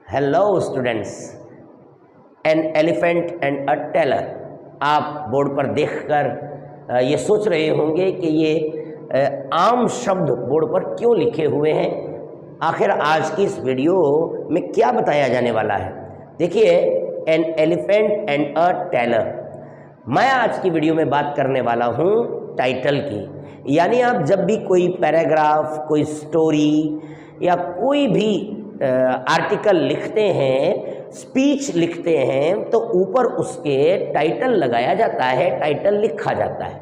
Hello students, an elephant and a tailor. आप board पर देखकर ये सोच रहे होंगे कि ये आम शब्द बोर्ड पर क्यों लिखे हुए हैं। आखिर आज की इस वीडियो में क्या बताया जाने वाला है। देखिए, an elephant and a tailor. मैं आज की वीडियो में बात करने वाला हूँ टाइटल की। यानी आप जब भी कोई पैराग्राफ, कोई स्टोरी या कोई भी आर्टिकल लिखते हैं, स्पीच लिखते हैं, तो ऊपर उसके टाइटल लगाया जाता है, टाइटल लिखा जाता है।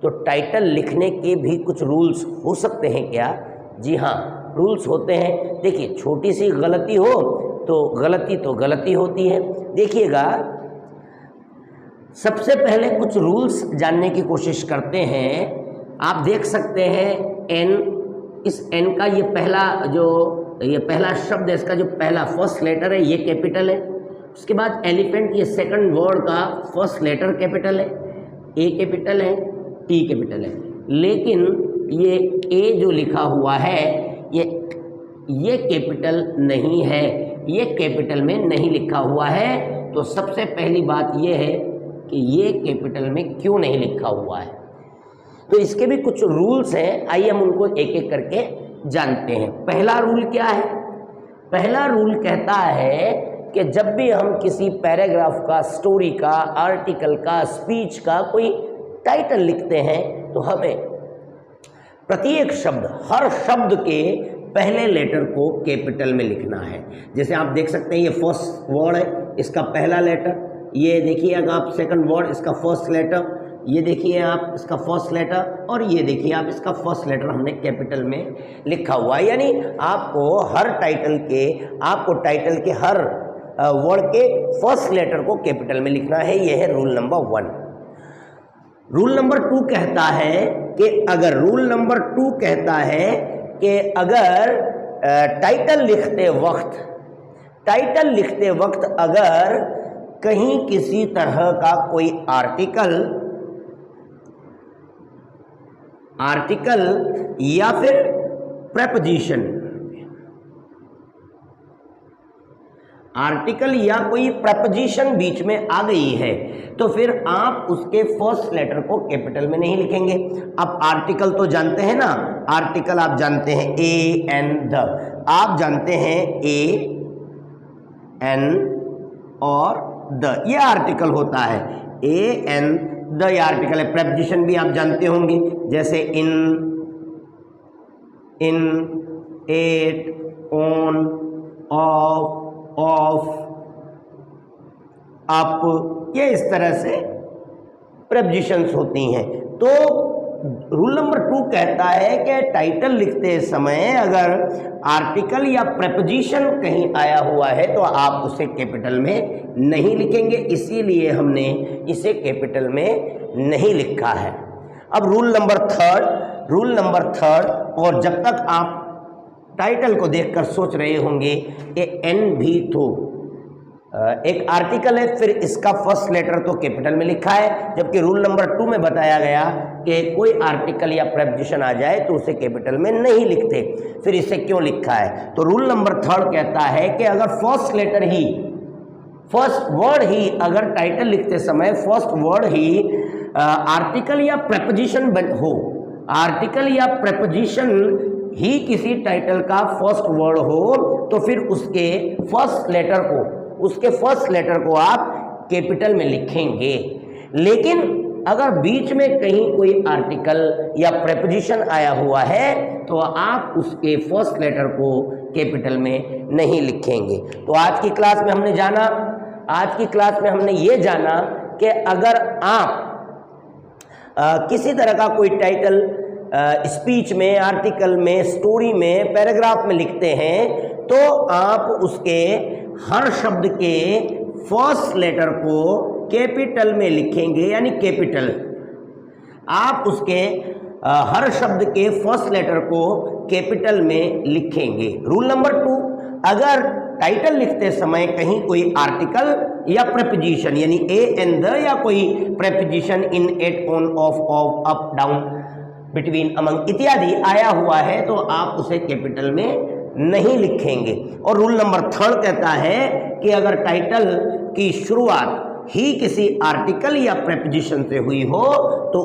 तो टाइटल लिखने के भी कुछ रूल्स हो सकते हैं क्या? जी हाँ, रूल्स होते हैं। देखिए, छोटी सी गलती हो तो गलती होती है। देखिएगा, सबसे पहले कुछ रूल्स जानने की कोशिश करते हैं। आप देख सकते हैं एन, इस एन का ये पहला शब्द है, इसका जो पहला फर्स्ट लेटर है ये कैपिटल है। उसके बाद एलिफेंट, ये सेकंड वर्ड का फर्स्ट लेटर कैपिटल है, ए कैपिटल है, टी कैपिटल है। लेकिन ये ए जो लिखा हुआ है ये कैपिटल नहीं है, ये कैपिटल में नहीं लिखा हुआ है। तो सबसे पहली बात ये है कि ये कैपिटल में क्यों नहीं लिखा हुआ है। तो इसके भी कुछ रूल्स हैं, आइए हम उनको एक एक करके जानते हैं। पहला रूल क्या है? पहला रूल कहता है कि जब भी हम किसी पैराग्राफ का, स्टोरी का, आर्टिकल का, स्पीच का कोई टाइटल लिखते हैं तो हमें प्रत्येक शब्द, हर शब्द के पहले लेटर को कैपिटल में लिखना है। जैसे आप देख सकते हैं ये फर्स्ट वर्ड है, इसका पहला लेटर। ये देखिए अगर आप सेकंड वर्ड, इसका फर्स्ट लेटर। ये देखिए आप इसका फर्स्ट लेटर, और ये देखिए आप इसका फर्स्ट लेटर हमने कैपिटल में लिखा हुआ है। यानी आपको टाइटल के हर वर्ड के फर्स्ट लेटर को कैपिटल में लिखना है। यह है रूल नंबर 1। रूल नंबर 2 कहता है कि अगर टाइटल लिखते वक्त अगर कहीं किसी तरह का कोई आर्टिकल या फिर प्रेपोजिशन, बीच में आ गई है तो फिर आप उसके फर्स्ट लेटर को कैपिटल में नहीं लिखेंगे। अब आर्टिकल तो जानते हैं ना, आर्टिकल आप जानते हैं ए एन द, आप जानते हैं ए एन और द, ये आर्टिकल होता है। ए एन द ये आर्टिकल है। प्रेपोजिशन भी आप जानते होंगे, जैसे इन, एट, ऑन, ऑफ, अप, ये इस तरह से प्रेपोजिशंस होती हैं। तो रूल नंबर 2 कहता है कि टाइटल लिखते समय अगर आर्टिकल या प्रेपोजिशन कहीं आया हुआ है तो आप उसे कैपिटल में नहीं लिखेंगे, इसीलिए हमने इसे कैपिटल में नहीं लिखा है। अब रूल नंबर 3, और जब तक आप टाइटल को देखकर सोच रहे होंगे कि एन भी तो एक आर्टिकल है, फिर इसका फर्स्ट लेटर तो कैपिटल में लिखा है, जबकि रूल नंबर 2 में बताया गया कि कोई आर्टिकल या प्रेपोजिशन आ जाए तो उसे कैपिटल में नहीं लिखते। फिर इसे क्यों लिखा है? तो रूल नंबर 3 कहता है कि अगर फर्स्ट वर्ड ही अगर टाइटल लिखते समय फर्स्ट वर्ड ही आर्टिकल या प्रेपोजिशन हो, आर्टिकल या प्रेपोजिशन ही किसी टाइटल का फर्स्ट वर्ड हो, तो फिर उसके फर्स्ट लेटर को आप कैपिटल में लिखेंगे। लेकिन अगर बीच में कहीं कोई आर्टिकल या प्रेपोजिशन आया हुआ है तो आप उसके फर्स्ट लेटर को कैपिटल में नहीं लिखेंगे। तो आज की क्लास में हमने ये जाना कि अगर आप किसी तरह का कोई टाइटल स्पीच में, आर्टिकल में, स्टोरी में, पैराग्राफ में लिखते हैं तो आप उसके हर शब्द के फर्स्ट लेटर को कैपिटल में लिखेंगे। यानी कैपिटल, आप उसके हर शब्द के फर्स्ट लेटर को कैपिटल में लिखेंगे। रूल नंबर 2, अगर टाइटल लिखते समय कहीं कोई आर्टिकल या प्रेपोजिशन यानी ए एन द या कोई preposition in, at, on, of, up, down, between, among इत्यादि आया हुआ है तो आप उसे कैपिटल में नहीं लिखेंगे। और रूल नंबर 3 कहता है कि अगर टाइटल की शुरुआत ही किसी आर्टिकल या प्रेपोजिशन से हुई हो तो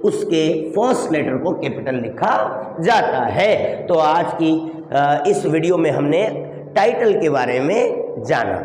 उसके फर्स्ट लेटर को कैपिटल लिखा जाता है। तो आज की इस वीडियो में हमने टाइटल के बारे में जाना।